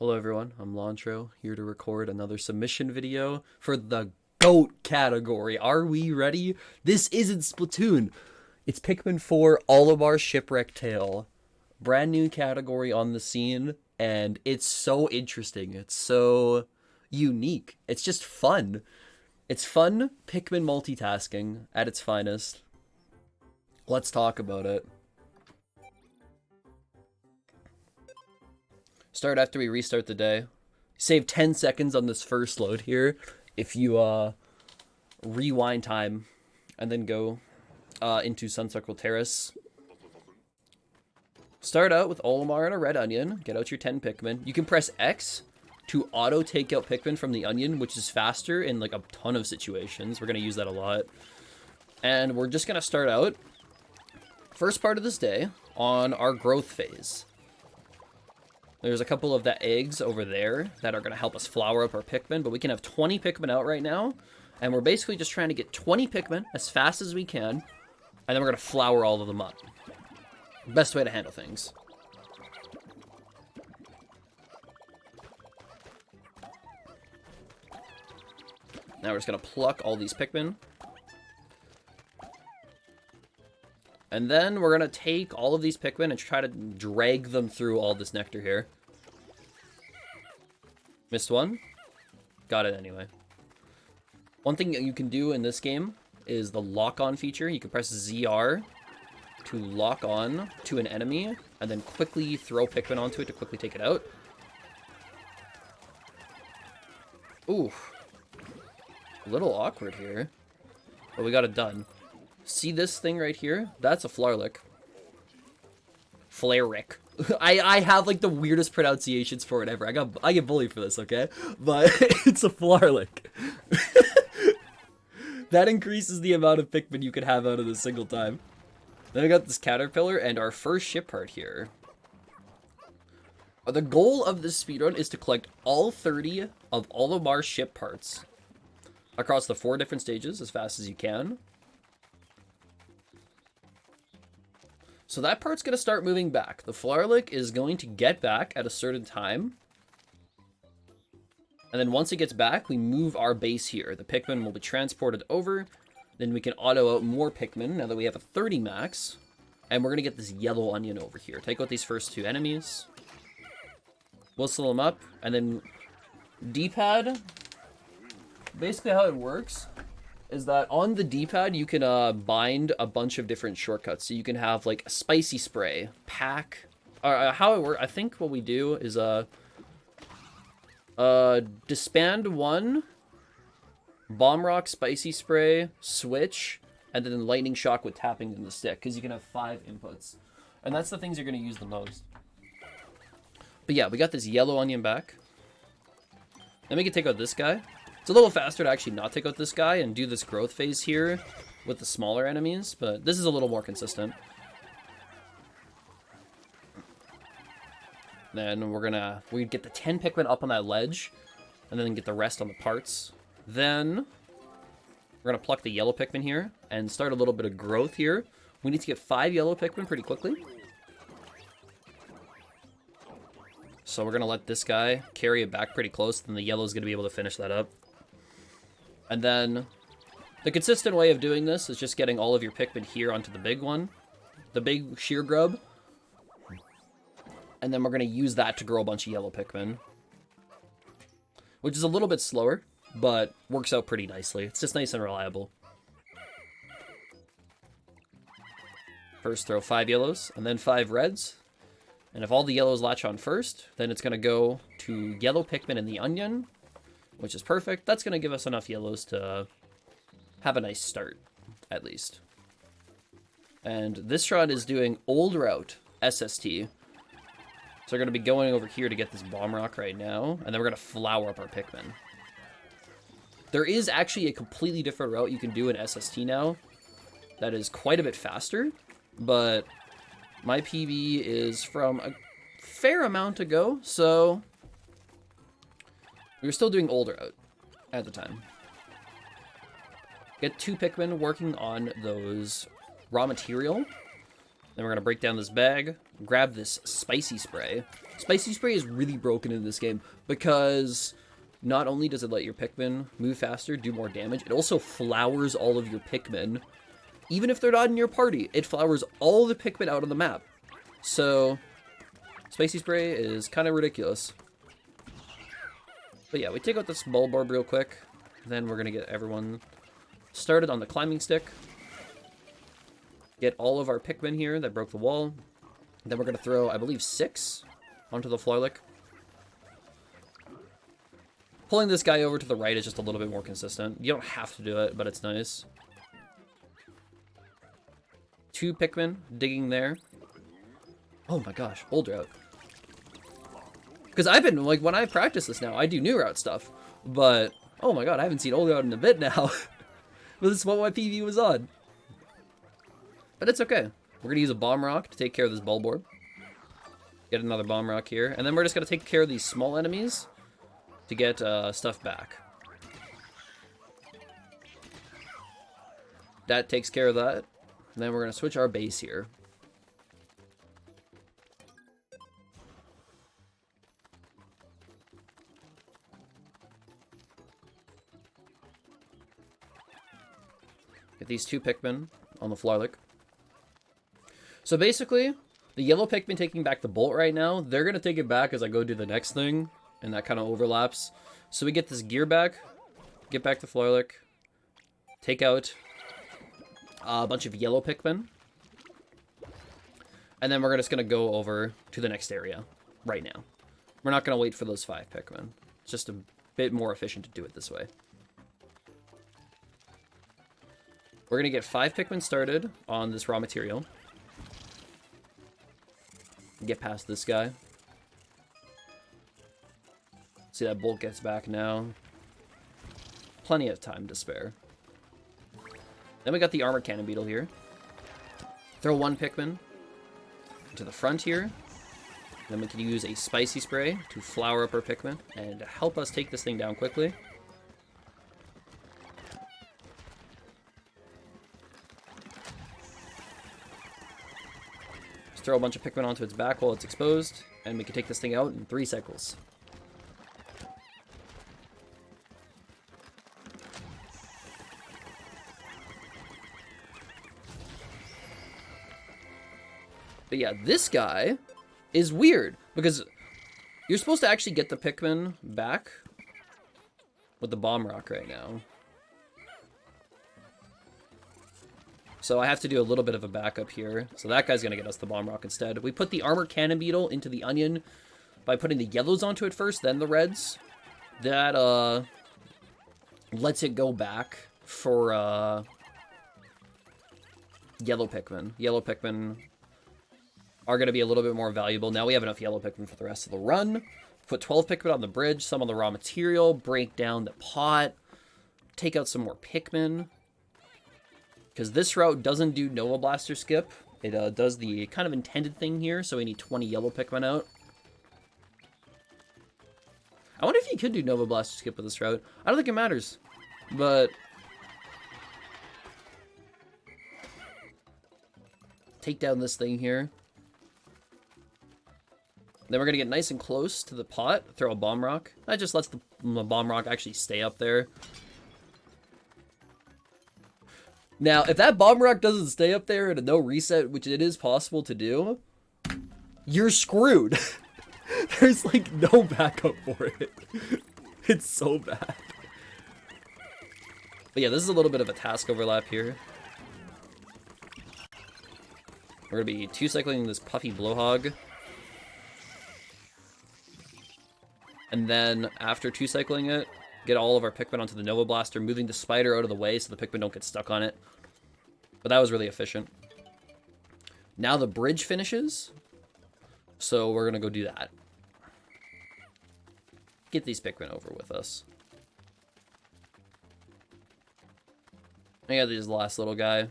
Hello everyone, I'm Lantro, here to record another submission video for the GOAT category. Are we ready? This isn't Splatoon. It's Pikmin 4 Olimar Shipwreck Tale. Brand new category on the scene, and it's so interesting. It's so unique. It's just fun. It's fun Pikmin multitasking at its finest. Let's talk about it. Start after we restart the day. Save 10 seconds on this first load here if you rewind time and then go into Suncircle Terrace. Start out with Olimar and a red onion. Get out your 10 Pikmin. You can press X to auto take out Pikmin from the onion, which is faster in like a ton of situations. We're going to use that a lot. And we're just going to start out first part of this day on our growth phase. There's a couple of the eggs over there that are going to help us flower up our Pikmin, but we can have 20 Pikmin out right now, and we're basically just trying to get 20 Pikmin as fast as we can, and then we're going to flower all of them up. Best way to handle things. Now we're just going to pluck all these Pikmin. And then we're going to take all of these Pikmin and try to drag them through all this nectar here. Missed one. Got it anyway. One thing that you can do in this game is the lock-on feature. You can press ZR to lock on to an enemy and then quickly throw Pikmin onto it to quickly take it out. Ooh. A little awkward here. But we got it done. See this thing right here? That's a Flarlick. Flarick. I have like the weirdest pronunciations for it ever. I get bullied for this, okay? But it's a Flarlick. That increases the amount of Pikmin you can have out of a single time. Then we got this caterpillar and our first ship part here. The goal of this speedrun is to collect all 30 of Olimar ship parts across the 4 different stages as fast as you can. So that part's going to start moving back. The Flarlick is going to get back at a certain time. And then once it gets back, we move our base here. The Pikmin will be transported over. Then we can auto out more Pikmin now that we have a 30 max. And we're going to get this yellow onion over here. Take out these first 2 enemies. Whistle them up. And then D-pad. Basically how it works is that on the D-pad, you can bind a bunch of different shortcuts. So you can have, like, a spicy spray, pack. How it works, I think what we do is disband 1, bomb rock, spicy spray, switch, and then lightning shock with tapping in the stick, because you can have 5 inputs. And that's the things you're going to use the most. But yeah, we got this yellow onion back. Then we can take out this guy. It's a little faster to actually not take out this guy and do this growth phase here with the smaller enemies, but this is a little more consistent. Then we get the 10 Pikmin up on that ledge, and then get the rest on the parts. Then we're gonna pluck the yellow Pikmin here and start a little bit of growth here. We need to get 5 yellow Pikmin pretty quickly. So we're gonna let this guy carry it back pretty close, then the yellow's gonna be able to finish that up. And then the consistent way of doing this is just getting all of your Pikmin here onto the big one, the big sheer grub. And then we're going to use that to grow a bunch of yellow Pikmin, which is a little bit slower, but works out pretty nicely. It's just nice and reliable. First throw 5 yellows and then 5 reds. And if all the yellows latch on first, then it's going to go to yellow Pikmin in the onion, which is perfect. That's going to give us enough yellows to have a nice start, at least. And this run is doing old route, SST. So we're going to be going over here to get this bomb rock right now, and then we're going to flower up our Pikmin. There is actually a completely different route you can do in SST now that is quite a bit faster, but my PB is from a fair amount ago, so we were still doing older route at the time. Get 2 Pikmin working on those raw material. Then we're going to break down this bag, grab this spicy spray. Spicy spray is really broken in this game because not only does it let your Pikmin move faster, do more damage, it also flowers all of your Pikmin. Even if they're not in your party, it flowers all the Pikmin out of the map. So, spicy spray is kind of ridiculous. But yeah, we take out this Bulborb real quick. Then we're going to get everyone started on the climbing stick. Get all of our Pikmin here that broke the wall. Then we're going to throw, I believe, 6 onto the Florlick. Pulling this guy over to the right is just a little bit more consistent. You don't have to do it, but it's nice. 2 Pikmin digging there. Oh my gosh, old route. Because I've been, like, when I practice this now, I do new route stuff. But, oh my god, I haven't seen old route in a bit now. But this is what my PV was on. But it's okay. We're going to use a Bomb Rock to take care of this Bulborb. Get another Bomb Rock here. And then we're just going to take care of these small enemies to get stuff back. That takes care of that. And then we're going to switch our base here. Get these 2 Pikmin on the Florlick. So basically, the yellow Pikmin taking back the bolt right now, they're going to take it back as I go do the next thing, and that kind of overlaps. So we get this gear back, get back the Florlick, take out a bunch of yellow Pikmin, and then we're just going to go over to the next area right now. We're not going to wait for those 5 Pikmin. It's just a bit more efficient to do it this way. We're going to get 5 Pikmin started on this raw material. Get past this guy. See, that bolt gets back now. Plenty of time to spare. Then we got the armor cannon beetle here. Throw 1 Pikmin to the front here. Then we can use a spicy spray to flower up our Pikmin and help us take this thing down quickly. Throw a bunch of Pikmin onto its back while it's exposed, and we can take this thing out in 3 cycles. But yeah, this guy is weird, because you're supposed to actually get the Pikmin back with the Bomb Rock right now. So I have to do a little bit of a backup here. So that guy's going to get us the Bomb Rock instead. We put the Armor Cannon Beetle into the Onion by putting the yellows onto it first, then the reds. That lets it go back for yellow Pikmin. Yellow Pikmin are going to be a little bit more valuable. Now we have enough yellow Pikmin for the rest of the run. Put 12 Pikmin on the bridge, some on the raw material, break down the pot, take out some more Pikmin. Because this route doesn't do Nova Blaster skip. It does the kind of intended thing here, so we need 20 yellow Pikmin out. I wonder if you could do Nova Blaster skip with this route. I don't think it matters, but take down this thing here. Then we're going to get nice and close to the pot, throw a Bomb Rock. That just lets the Bomb Rock actually stay up there. Now, if that Bomb Rock doesn't stay up there and a no reset, which it is possible to do, you're screwed. There's, like, no backup for it. It's so bad. But yeah, this is a little bit of a task overlap here. We're going to be 2-cycling this Puffy Blowhog. And then, after 2-cycling it, get all of our Pikmin onto the Nova Blaster, moving the spider out of the way so the Pikmin don't get stuck on it. But that was really efficient. Now the bridge finishes, so we're going to go do that. Get these Pikmin over with us. I got this last little guy,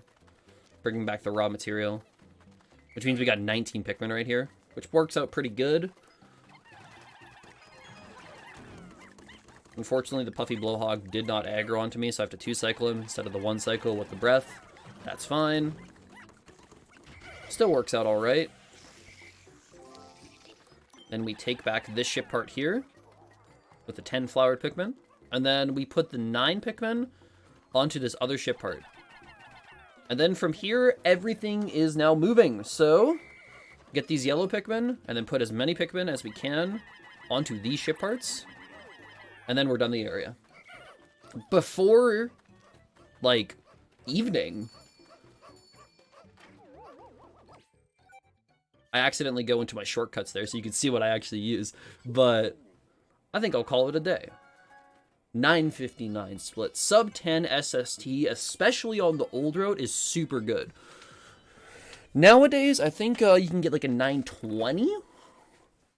bringing back the raw material, which means we got 19 Pikmin right here, which works out pretty good. Unfortunately, the Puffy Blowhog did not aggro onto me, so I have to 2-cycle him instead of the 1 cycle with the breath. That's fine. Still works out all right. Then we take back this ship part here with the 10 flowered Pikmin. And then we put the 9 Pikmin onto this other ship part. And then from here, everything is now moving. So, get these yellow Pikmin, and then put as many Pikmin as we can onto these ship parts. And then we're done the area. Before, like, evening, I accidentally go into my shortcuts there so you can see what I actually use. But I think I'll call it a day. 959 split. Sub 10 SST, especially on the old road, is super good. Nowadays, I think you can get like a 920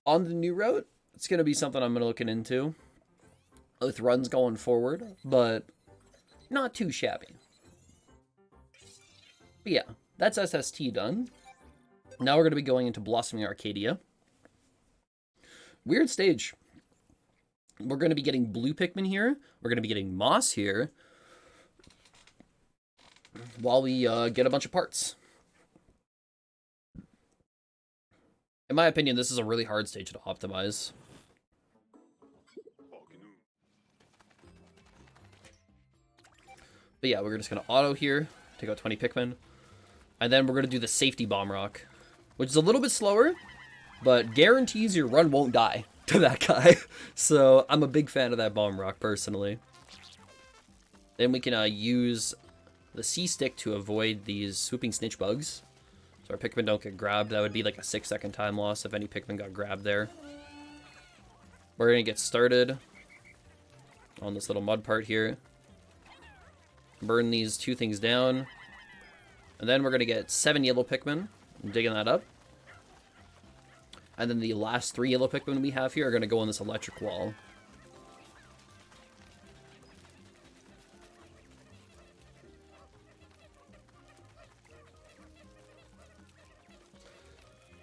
on the new road. It's going to be something I'm going to look into with runs going forward, but not too shabby. But yeah, that's SST done. Now we're going to be going into Blossoming Arcadia. Weird stage. We're going to be getting blue Pikmin here. We're going to be getting moss here. While we get a bunch of parts. In my opinion, this is a really hard stage to optimize. But yeah, we're just going to auto here. Take out 20 Pikmin. And then we're going to do the safety bomb rock. Which is a little bit slower, but guarantees your run won't die to that guy. So I'm a big fan of that bomb rock, personally. Then we can use the C-stick to avoid these swooping snitch bugs. So our Pikmin don't get grabbed. That would be like a 6-second time loss if any Pikmin got grabbed there. We're going to get started on this little mud part here. Burn these 2 things down. And then we're going to get 7 yellow Pikmin. I'm digging that up. And then the last 3 yellow Pikmin we have here are going to go on this electric wall.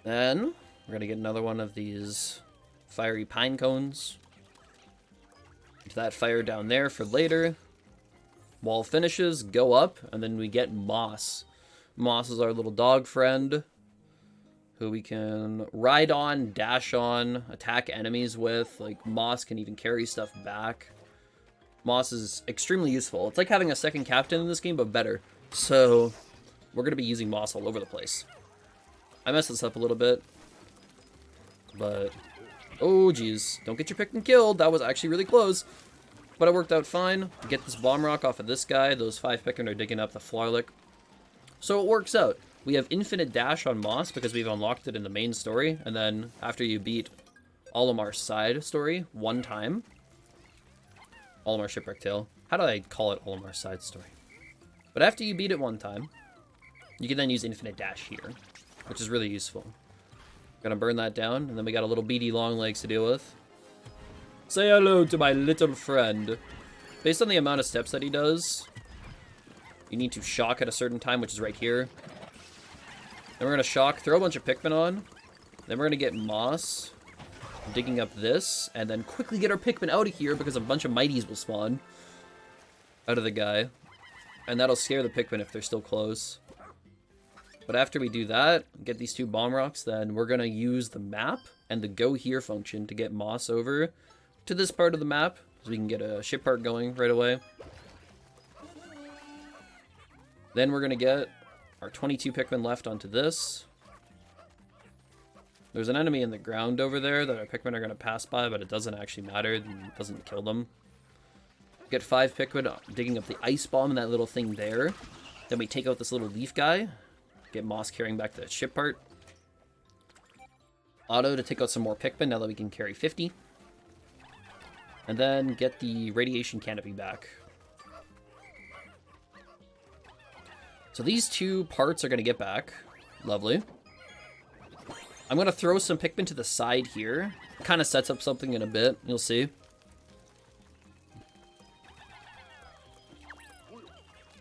Then we're going to get another one of these fiery pine cones. Get that fire down there for later. Wall finishes, go up, and then we get moss. Moss is our little dog friend who we can ride on, dash on, attack enemies with. Like, Moss can even carry stuff back. Moss is extremely useful. It's like having a second captain in this game, but better. So, we're going to be using Moss all over the place. I messed this up a little bit. But, oh geez. Don't get your Pikmin killed. That was actually really close. But it worked out fine. Get this bomb rock off of this guy. Those 5 Pikmin are digging up the Flarlick. So it works out. We have infinite dash on Moss because we've unlocked it in the main story. And then after you beat Olimar's side story 1 time. Olimar Shipwreck Tale. How do I call it Olimar's side story? But after you beat it 1 time, you can then use infinite dash here, which is really useful. Gonna burn that down, and then we got a little beady long legs to deal with. Say hello to my little friend. Based on the amount of steps that he does, you need to shock at a certain time, which is right here. Then we're going to shock, throw a bunch of Pikmin on. Then we're going to get Moss, digging up this, and then quickly get our Pikmin out of here because a bunch of Mighties will spawn out of the guy. And that'll scare the Pikmin if they're still close. But after we do that, get these 2 bomb rocks, then we're going to use the map and the go here function to get Moss over to this part of the map, so we can get a ship part going right away. Then we're going to get our 22 Pikmin left onto this. There's an enemy in the ground over there that our Pikmin are going to pass by, but it doesn't actually matter. It doesn't kill them. Get 5 Pikmin digging up the ice bomb and that little thing there. Then we take out this little leaf guy. Get Moss carrying back the ship part. Auto to take out some more Pikmin now that we can carry 50. And then get the radiation canopy back. So these 2 parts are going to get back. Lovely. I'm going to throw some Pikmin to the side here. It kind of sets up something in a bit. You'll see.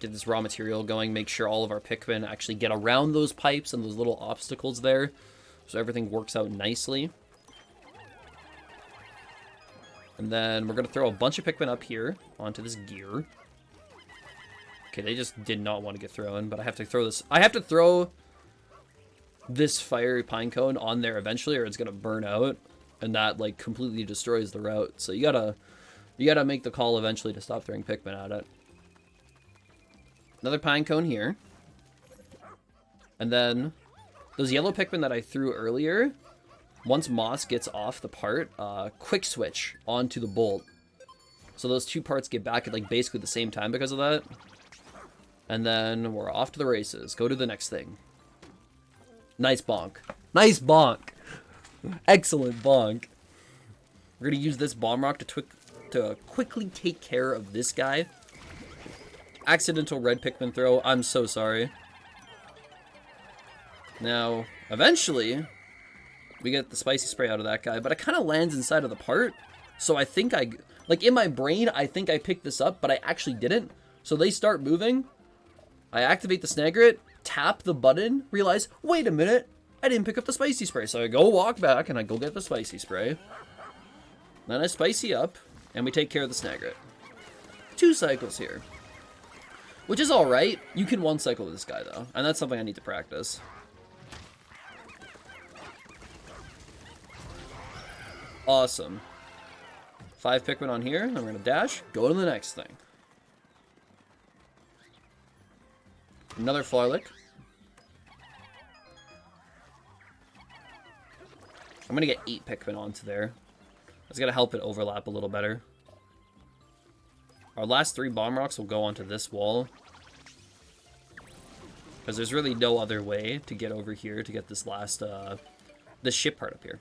Get this raw material going. Make sure all of our Pikmin actually get around those pipes and those little obstacles there. So everything works out nicely. And then we're going to throw a bunch of Pikmin up here onto this gear. Okay, they just did not want to get thrown, but I have to throw this. I have to throw this fiery pine cone on there eventually, or it's gonna burn out, and that like completely destroys the route. So you gotta make the call eventually to stop throwing Pikmin at it. Another pine cone here, and then those yellow Pikmin that I threw earlier. Once Moss gets off the part, quick switch onto the bolt. So those two parts get back at like basically the same time because of that. And then we're off to the races. Go to the next thing. Nice bonk. Nice bonk. Excellent bonk. We're gonna use this bomb rock to quickly take care of this guy. Accidental red Pikmin throw. I'm so sorry. Now, eventually, we get the spicy spray out of that guy, but it kind of lands inside of the part. So I think like in my brain, I think I picked this up, but I actually didn't. So they start moving. I activate the Snagrit, tap the button, realize, wait a minute, I didn't pick up the spicy spray. So I go walk back and I go get the spicy spray. Then I spicy up and we take care of the Snagrit. 2 cycles here, which is all right. You can 1 cycle with this guy though, and that's something I need to practice. Awesome. 5 Pikmin on here. I'm going to dash. Go to the next thing. Another Flarlick. I'm going to get 8 Pikmin onto there. That's going to help it overlap a little better. Our last 3 Bomb Rocks will go onto this wall. Because there's really no other way to get over here to get this last, this ship part up here.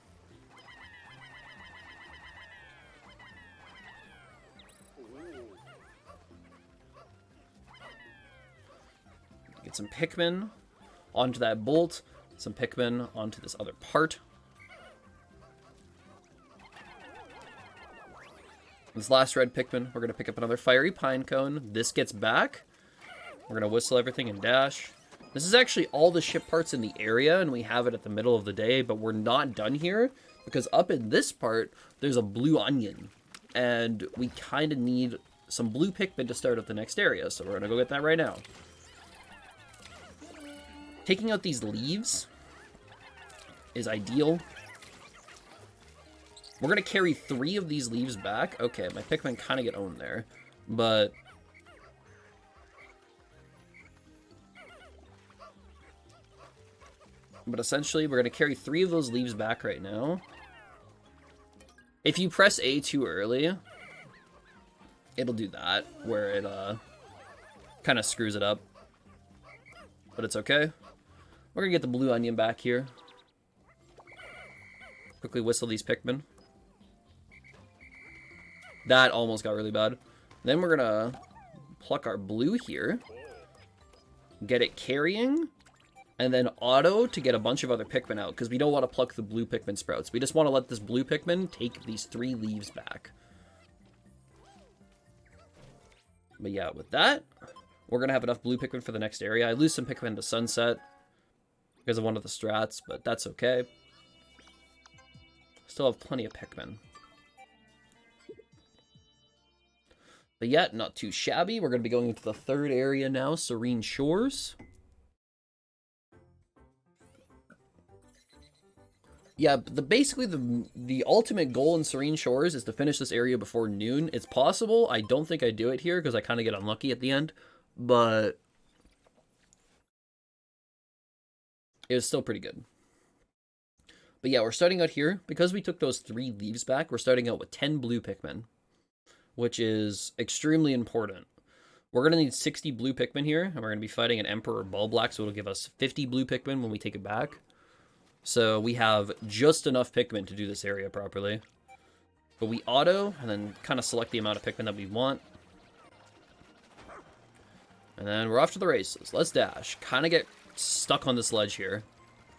Get some Pikmin onto that bolt, some Pikmin onto this other part. This last red Pikmin, we're going to pick up another fiery pine cone. This gets back. We're going to whistle everything and dash. This is actually all the ship parts in the area, and we have it at the middle of the day, but we're not done here, because up in this part, there's a blue onion, and we kind of need some blue Pikmin to start up the next area, so we're going to go get that right now. Taking out these leaves is ideal. We're going to carry 3 of these leaves back. Okay, my Pikmin kind of get owned there, but essentially we're going to carry 3 of those leaves back right now. If you press A too early, it'll do that, where it kind of screws it up. But it's okay. We're going to get the blue onion back here. Quickly whistle these Pikmin. That almost got really bad. Then we're going to pluck our blue here. Get it carrying. And then auto to get a bunch of other Pikmin out. Because we don't want to pluck the blue Pikmin sprouts. We just want to let this blue Pikmin take these 3 leaves back. But yeah, with that, we're going to have enough blue Pikmin for the next area. I lose some Pikmin to Sunset because of one of the strats, but that's okay. Still have plenty of Pikmin. But yet, not too shabby. We're going to be going into the 3rd area now, Serene Shores. Yeah, basically the ultimate goal in Serene Shores is to finish this area before noon. It's possible. I don't think I do it here because I kind of get unlucky at the end, but it was still pretty good. But yeah, we're starting out here. Because we took those 3 leaves back, we're starting out with 10 blue Pikmin, which is extremely important. We're going to need 60 blue Pikmin here, and we're going to be fighting an Emperor Bulblack, so it'll give us 50 blue Pikmin when we take it back. So we have just enough Pikmin to do this area properly. But we auto, and then kind of select the amount of Pikmin that we want. And then we're off to the races. Let's dash. Kind of get stuck on this ledge here.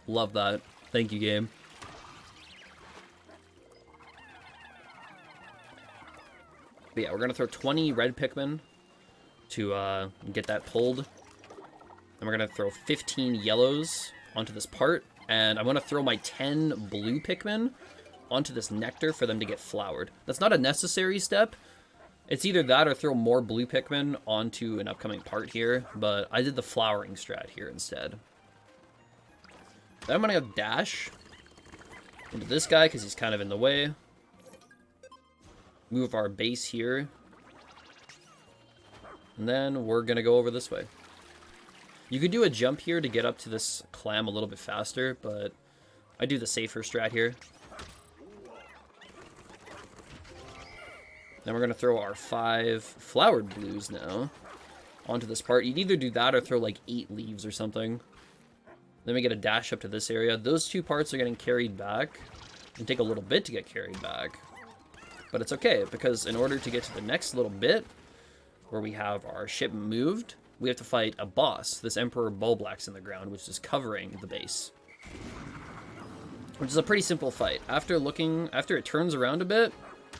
Love that. Thank you, game. But yeah, we're going to throw 20 red Pikmin to get that pulled. And we're going to throw 15 yellows onto this part. And I'm going to throw my 10 blue Pikmin onto this nectar for them to get flowered. That's not a necessary step. It's either that or throw more blue Pikmin onto an upcoming part here. But I did the flowering strat here instead. Then I'm gonna go dash into this guy because he's kind of in the way. Move our base here. And then we're gonna go over this way. You could do a jump here to get up to this clam a little bit faster, but I do the safer strat here. Then we're gonna throw our 5 flowered blues now onto this part. You'd either do that or throw like 8 leaves or something. Then we get a dash up to this area. Those 2 parts are getting carried back and take a little bit to get carried back. But it's okay, because in order to get to the next little bit, where we have our ship moved, we have to fight a boss, this Emperor Bulblax in the ground, which is covering the base. Which is a pretty simple fight. After it turns around a bit,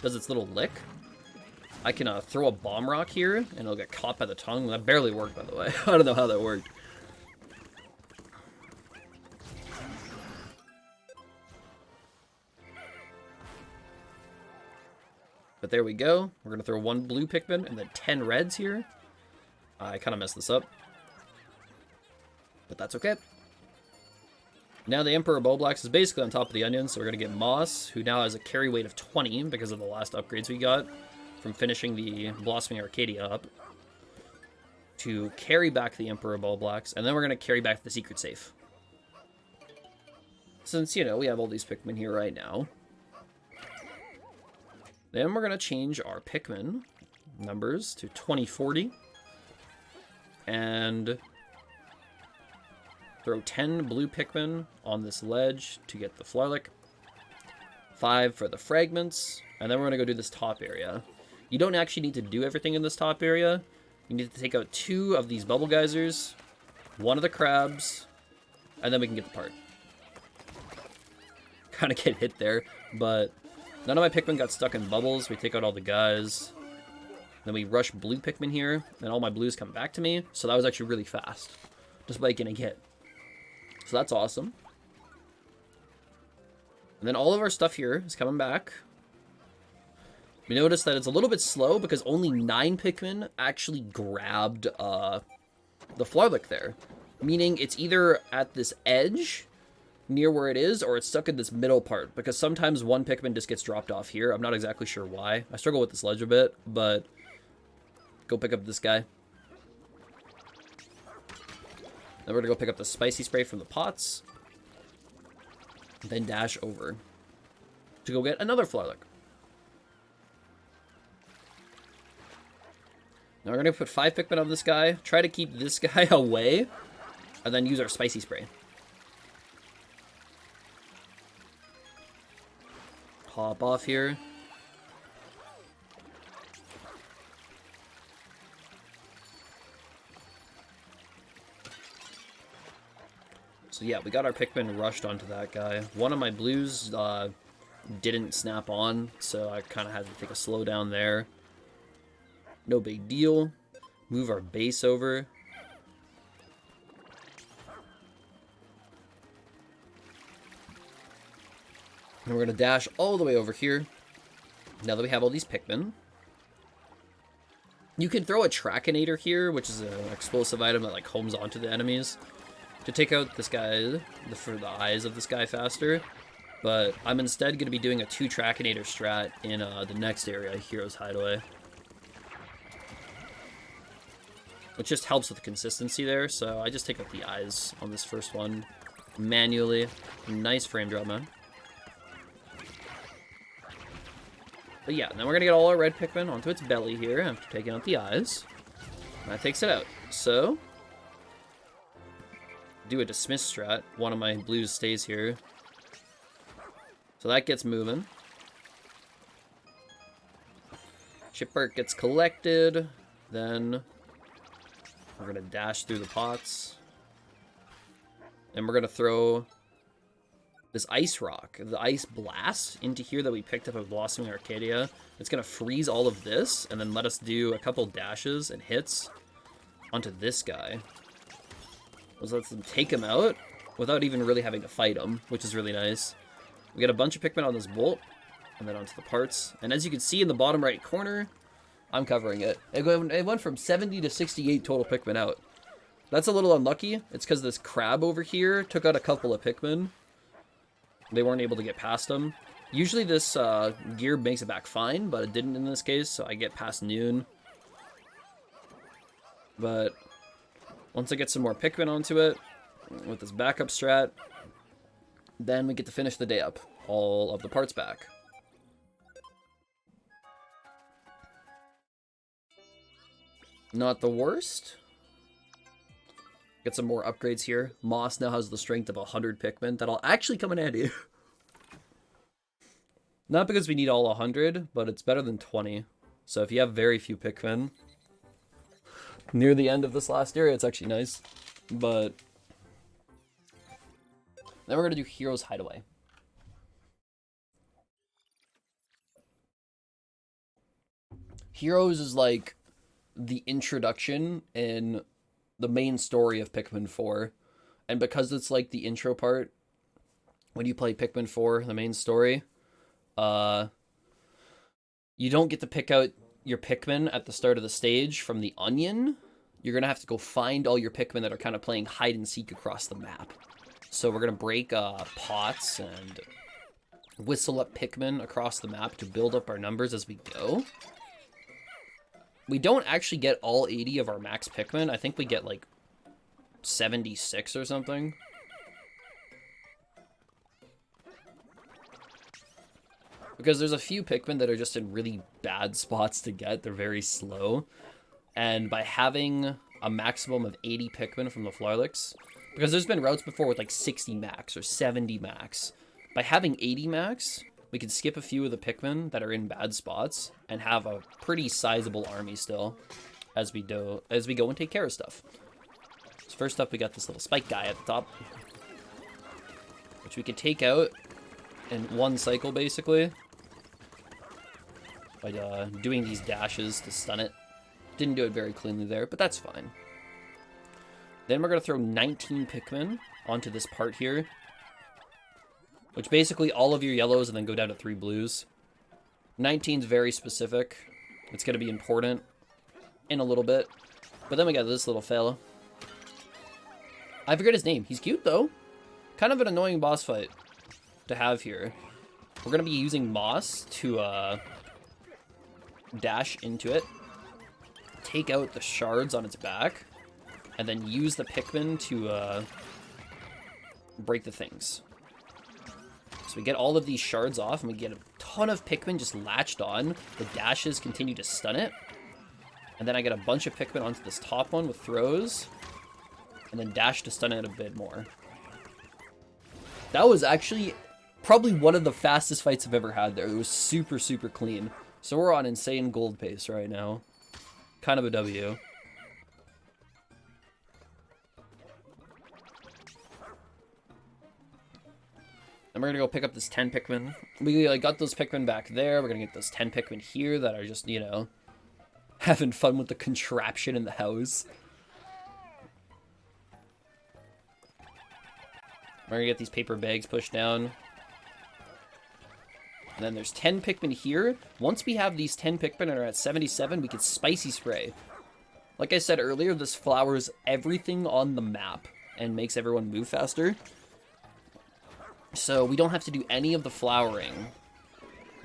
does its little lick, I can throw a bomb rock here, and it'll get caught by the tongue. That barely worked, by the way. I don't know how that worked. But there we go. We're going to throw 1 blue Pikmin and then 10 reds here. I kind of messed this up. But that's okay. Now the Emperor Bulblax is basically on top of the onion, so we're going to get Moss, who now has a carry weight of 20 because of the last upgrades we got from finishing the Blossoming Arcadia up, to carry back the Emperor Bulblax, and then we're going to carry back the secret safe. Since, you know, we have all these Pikmin here right now. Then we're going to change our Pikmin numbers to 2040. And throw 10 blue Pikmin on this ledge to get the Flarlick. 5 for the fragments. And then we're going to go do this top area. You don't actually need to do everything in this top area. You need to take out 2 of these bubble geysers, 1 of the crabs, and then we can get the part. Kind of get hit there, but none of my Pikmin got stuck in bubbles. We take out all the guys. Then we rush blue Pikmin here, and all my blues come back to me. So that was actually really fast, despite getting hit. So that's awesome. And then all of our stuff here is coming back. We notice that it's a little bit slow because only 9 Pikmin actually grabbed the Flarlick there. Meaning it's either at this edge near where it is, or it's stuck in this middle part, because sometimes 1 Pikmin just gets dropped off here. I'm not exactly sure why. I struggle with this ledge a bit, but go pick up this guy. Then we're gonna go pick up the spicy spray from the pots, then dash over to go get another Flarlick. Now we're gonna put 5 Pikmin on this guy, try to keep this guy away, and then use our spicy spray. Hop off here. So yeah, we got our Pikmin rushed onto that guy. One of my blues didn't snap on, so I kind of had to take a slow down there. No big deal. Move our base over. And we're going to dash all the way over here. Now that we have all these Pikmin. You can throw a Trackinator here, which is an explosive item that like homes onto the enemies, to take out this guy, for the eyes of this guy faster. But I'm instead going to be doing a 2 Trackinator strat in the next area, Hero's Hideaway. Which just helps with the consistency there, so I just take out the eyes on this first one manually. Nice frame drop, man. But yeah, then we're going to get all our red Pikmin onto its belly here after taking out the eyes. And that takes it out. So, do a dismiss strat. One of my blues stays here. So that gets moving. Shipwreck gets collected. Then we're going to dash through the pots. And we're going to throw this ice rock, the ice blast, into here that we picked up at Blossoming Arcadia. It's going to freeze all of this and then let us do a couple dashes and hits onto this guy. Which lets them take him out without even really having to fight him, which is really nice. We got a bunch of Pikmin on this bolt and then onto the parts. And as you can see in the bottom right corner, I'm covering it. It went from 70 to 68 total Pikmin out. That's a little unlucky. It's because this crab over here took out a couple of Pikmin. They weren't able to get past them. Usually this gear makes it back fine, but it didn't in this case, so I get past noon. But once I get some more Pikmin onto it, with this backup strat, then we get to finish the day up. All of the parts back. Not the worst. Get some more upgrades here. Moss now has the strength of 100 Pikmin. That'll actually come in handy. Not because we need all 100, but it's better than 20. So if you have very few Pikmin near the end of this last area, it's actually nice. But then we're going to do Hero's Hideaway. Heroes is like the introduction in the main story of Pikmin 4. And because it's like the intro part, when you play Pikmin 4, the main story, you don't get to pick out your Pikmin at the start of the stage from the onion. You're going to have to go find all your Pikmin that are kind of playing hide and seek across the map. So we're going to break pots and whistle up Pikmin across the map to build up our numbers as we go. We don't actually get all 80 of our max Pikmin. I think we get like 76 or something. Because there's a few Pikmin that are just in really bad spots to get. They're very slow. And by having a maximum of 80 Pikmin from the Flarlix, because there's been routes before with like 60 max or 70 max. By having 80 max, we can skip a few of the Pikmin that are in bad spots and have a pretty sizable army still as we go and take care of stuff. So first up, we got this little spike guy at the top, which we can take out in one cycle basically by doing these dashes to stun it. Didn't do it very cleanly there, but that's fine. Then we're going to throw 19 Pikmin onto this part here, which basically all of your yellows and then go down to 3 blues. 19's very specific. It's going to be important in a little bit. But then we got this little fella. I forget his name. He's cute, though. Kind of an annoying boss fight to have here. We're going to be using Moss to dash into it, take out the shards on its back, and then use the Pikmin to break the things. So we get all of these shards off, and we get a ton of Pikmin just latched on. The dashes continue to stun it. And then I get a bunch of Pikmin onto this top one with throws, and then dash to stun it a bit more. That was actually probably one of the fastest fights I've ever had there. It was super, super clean. So we're on insane gold pace right now. Kind of a W. And we're going to go pick up this 10 Pikmin. We got those Pikmin back there. We're going to get those 10 Pikmin here that are just, you know, having fun with the contraption in the house. We're going to get these paper bags pushed down. And then there's 10 Pikmin here. Once we have these 10 Pikmin and are at 77, we can Spicy Spray. Like I said earlier, this flowers everything on the map and makes everyone move faster. So we don't have to do any of the flowering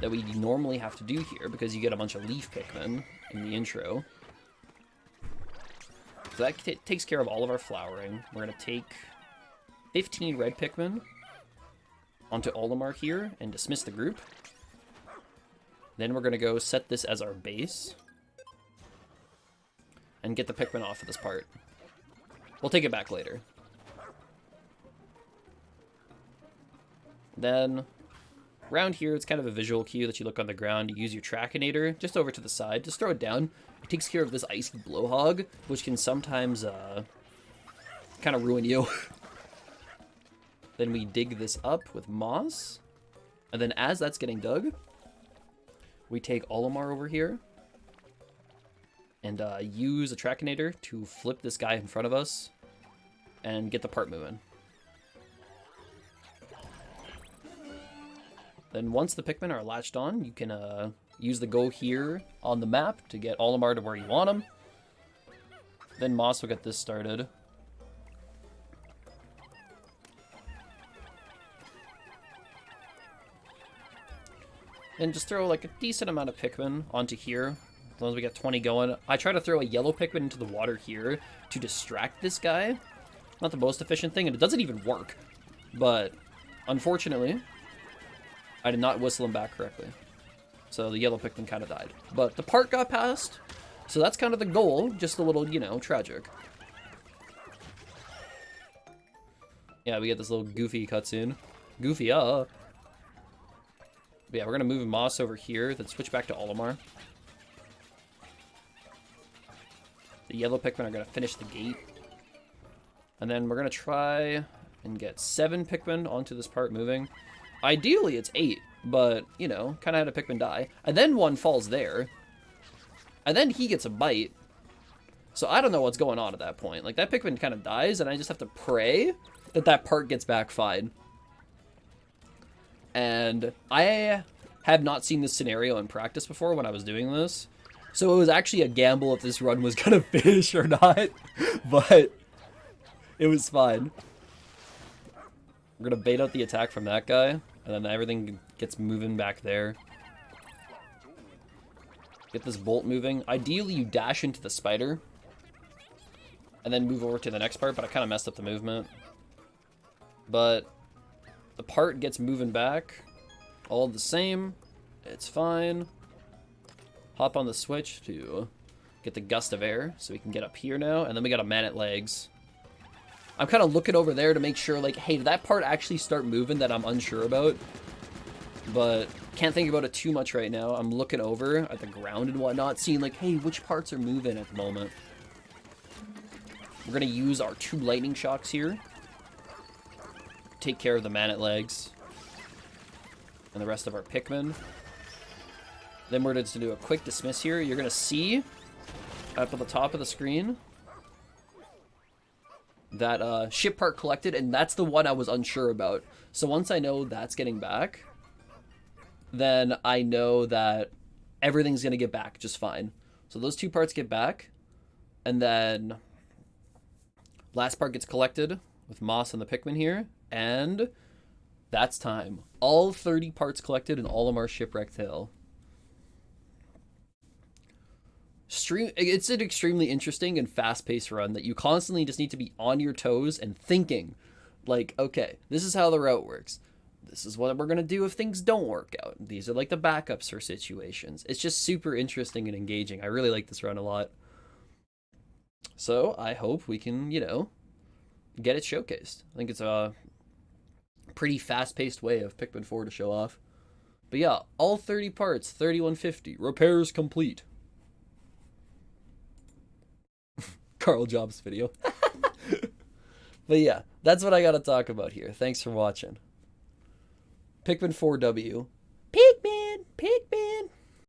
that we normally have to do here because you get a bunch of leaf Pikmin in the intro. So that takes care of all of our flowering. We're going to take 15 red Pikmin onto Olimar here and dismiss the group. Then we're going to go set this as our base and get the Pikmin off of this part. We'll take it back later. Then around here, it's kind of a visual cue that you look on the ground. You use your Trackinator just over to the side. Just throw it down. It takes care of this icy blowhog, which can sometimes kind of ruin you. Then we dig this up with moss. And then as that's getting dug, we take Olimar over here and use a Trackinator to flip this guy in front of us and get the part moving. Then once the Pikmin are latched on, you can use the go here on the map to get Olimar to where you want him. Then Moss will get this started. and just throw like a decent amount of Pikmin onto here. As long as we get 20 going. I try to throw a yellow Pikmin into the water here to distract this guy. Not the most efficient thing, and it doesn't even work. But, unfortunately, I did not whistle him back correctly. So the yellow Pikmin kind of died. But the part got passed, so that's kind of the goal. Just a little, you know, tragic. Yeah, we get this little goofy cutscene. Goofy, But yeah, we're gonna move Moss over here, then switch back to Olimar. The yellow Pikmin are gonna finish the gate. And then we're gonna try and get 7 Pikmin onto this part moving. Ideally, it's 8, but, you know, kind of had a Pikmin die. And then one falls there. And then he gets a bite. So I don't know what's going on at that point. Like, that Pikmin kind of dies, and I just have to pray that that part gets back fine. And I have not seen this scenario in practice before when I was doing this. So it was actually a gamble if this run was going to finish or not. But it was fine. We're going to bait out the attack from that guy. And then everything gets moving back there. Get this bolt moving. Ideally, you dash into the spider. And then move over to the next part. But I kind of messed up the movement. But the part gets moving back. All the same. It's fine. Hop on the switch to get the gust of air. So we can get up here now. And then we got a man at legs. I'm kind of looking over there to make sure, like, hey, did that part actually start moving that I'm unsure about? But can't think about it too much right now. I'm looking over at the ground and whatnot, seeing, like, hey, which parts are moving at the moment. We're going to use our 2 lightning shocks here. Take care of the man at legs. And the rest of our Pikmin. Then we're just going to do a quick dismiss here. You're going to see up at the top of the screen that ship part collected, and that's the one I was unsure about. So once I know that's getting back, then I know that everything's going to get back just fine. So those 2 parts get back, and then last part gets collected with Moss and the Pikmin here, and that's time. All 30 parts collected in Olimar Shipwreck Tale. It's an extremely interesting and fast-paced run that you constantly just need to be on your toes and thinking, like, okay, this is how the route works. This is what we're going to do if things don't work out. These are like the backups for situations. It's just super interesting and engaging. I really like this run a lot. So I hope we can, you know, get it showcased. I think it's a pretty fast-paced way of Pikmin 4 to show off. But yeah, all 30 parts, 3150. Repairs complete. Carl Jobs video. But yeah, that's what I gotta talk about here. Thanks for watching. Pikmin 4W.